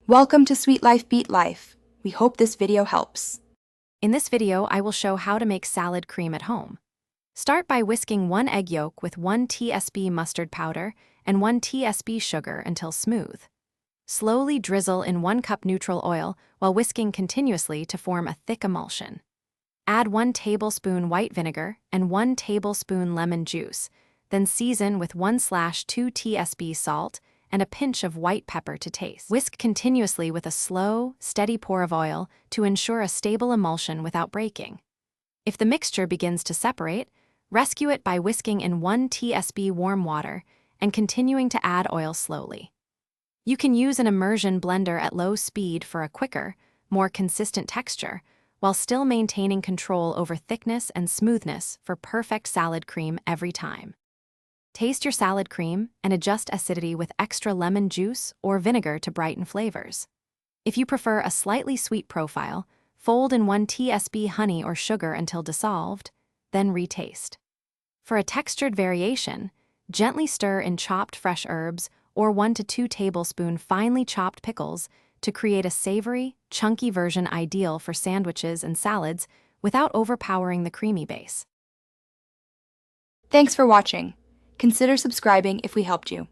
Welcome to Sweet Life Beat Life. We hope this video helps. In this video, I will show how to make salad cream at home. Start by whisking 1 egg yolk with 1 tsp mustard powder and 1 tsp sugar until smooth. Slowly drizzle in 1 cup neutral oil while whisking continuously to form a thick emulsion. Add 1 tablespoon white vinegar and 1 tablespoon lemon juice, then season with 1/2 tsp salt and a pinch of white pepper to taste. Whisk continuously with a slow, steady pour of oil to ensure a stable emulsion without breaking. If the mixture begins to separate, rescue it by whisking in 1 tsp warm water and continuing to add oil slowly. You can use an immersion blender at low speed for a quicker, more consistent texture, while still maintaining control over thickness and smoothness for perfect salad cream every time. Taste your salad cream and adjust acidity with extra lemon juice or vinegar to brighten flavors. If you prefer a slightly sweet profile, fold in 1 tsp honey or sugar until dissolved, then retaste. For a textured variation, gently stir in chopped fresh herbs or 1 to 2 tablespoons finely chopped pickles to create a savory, chunky version ideal for sandwiches and salads without overpowering the creamy base. Thanks for watching. Consider subscribing if we helped you.